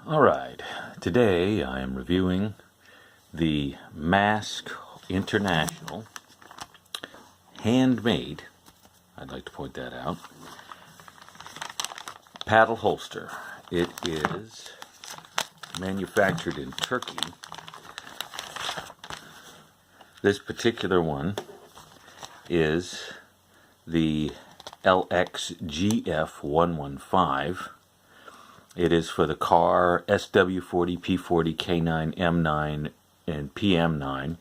Alright, today I am reviewing the Masc International handmade, I'd like to point that out, paddle holster. It is manufactured in Turkey. This particular one is the LXGF115. It is for the Kahr SW40, P40, K9, M9, and PM9,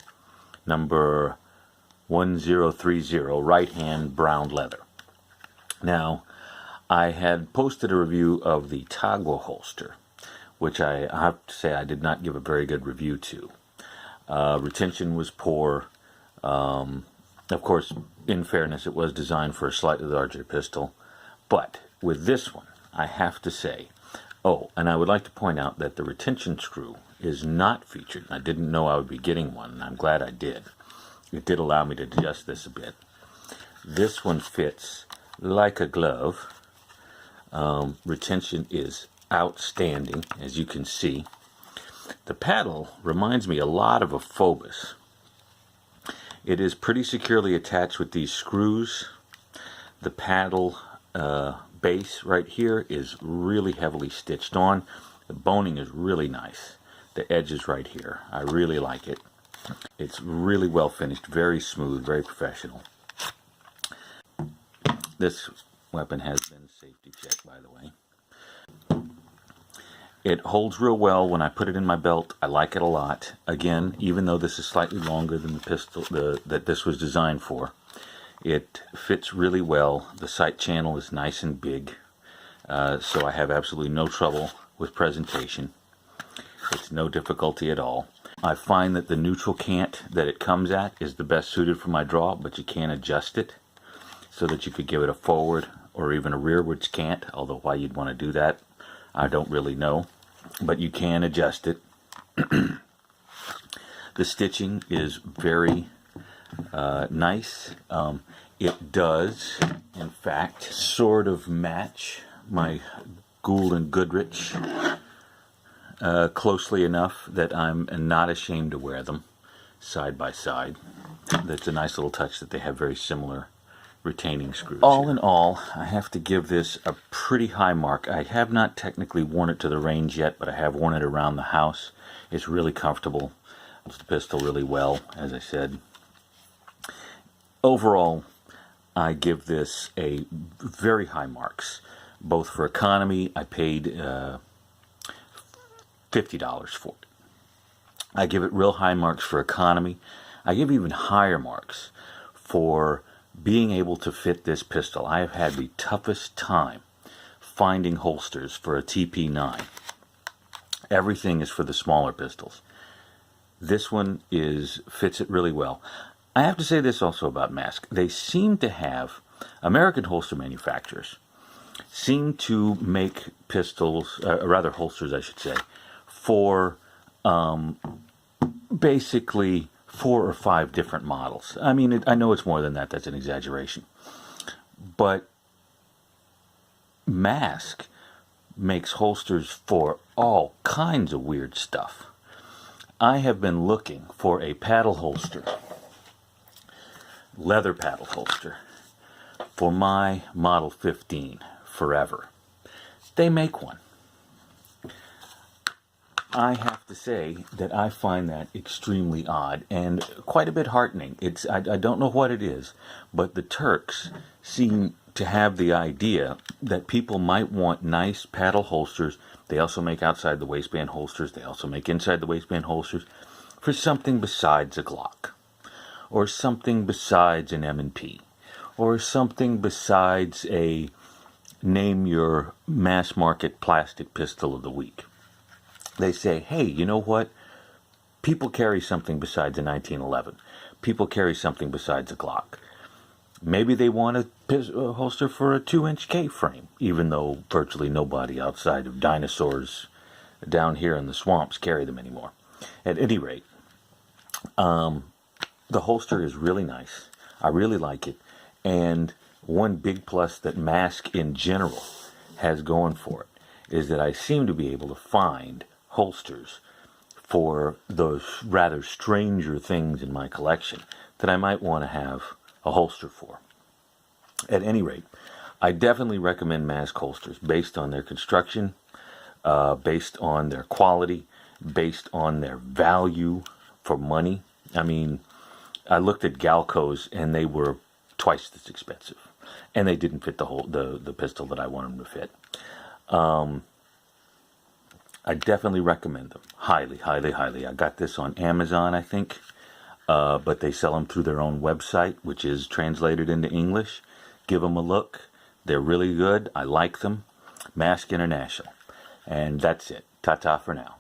number 1030, right-hand brown leather. Now, I had posted a review of the toggle holster, which I have to say I did not give a very good review to. Retention was poor. Of course, in fairness, it was designed for a slightly larger pistol. But with this one, I have to say, oh, and I would like to point out that the retention screw is not featured. I didn't know I would be getting one, and I'm glad I did. It did allow me to adjust this a bit. This one fits like a glove. Retention is outstanding, as you can see. The paddle reminds me a lot of a Phobos. It is pretty securely attached with these screws. The paddle base right here is really heavily stitched on. The boning is really nice. The edge is right here. I really like it. It's really well finished, very smooth, very professional. This weapon has been safety checked, by the way. It holds real well when I put it in my belt. I like it a lot. Again, even though this is slightly longer than the pistol that this was designed for, it fits really well. The sight channel is nice and big, so I have absolutely no trouble with presentation. It's no difficulty at all. I find that the neutral cant that it comes at is the best suited for my draw, but you can adjust it so that you could give it a forward or even a rearward cant, although why you'd want to do that, I don't really know, but you can adjust it. The stitching is very nice. It does, in fact, sort of match my Gould and Goodrich closely enough that I'm not ashamed to wear them side by side. That's a nice little touch that they have very similar retaining screws. All in all, I have to give this a pretty high mark. I have not technically worn it to the range yet, but I have worn it around the house. It's really comfortable. It's the pistol really well, as I said. Overall, I give this a very high marks. Both for economy, I paid $50 for it. I give it real high marks for economy. I give even higher marks for being able to fit this pistol. I have had the toughest time finding holsters for a TP9. Everything is for the smaller pistols. This one fits it really well. I have to say this also about Masc. They seem to have, American holster manufacturers seem to make pistols, rather holsters I should say, for basically 4 or 5 different models. I mean, I know it's more than that. That's an exaggeration. But Masc makes holsters for all kinds of weird stuff. I have been looking for a paddle holster, leather paddle holster, for my Model 15 forever. They make one. I have to say that I find that extremely odd and quite a bit heartening. I don't know what it is, but the Turks seem to have the idea that people might want nice paddle holsters. They also make outside the waistband holsters. They also make inside the waistband holsters for something besides a Glock, or something besides an M&P, or something besides a name your mass market plastic pistol of the week. They say, hey, you know what? People carry something besides a 1911. People carry something besides a Glock. Maybe they want a holster for a 2-inch K-frame, even though virtually nobody outside of dinosaurs down here in the swamps carry them anymore. At any rate, the holster is really nice. I really like it. And one big plus that Masc in general has going for it is that I seem to be able to find holsters for those rather stranger things in my collection that I might want to have a holster for. At any rate, I definitely recommend Masc holsters based on their construction, based on their quality, based on their value for money. I mean, I looked at Galcos and they were twice as expensive, and they didn't fit the pistol that I wanted them to fit. I definitely recommend them. Highly, highly, highly. I got this on Amazon, I think, but they sell them through their own website, which is translated into English. Give them a look. They're really good. I like them. Masc International. And that's it. Ta-ta for now.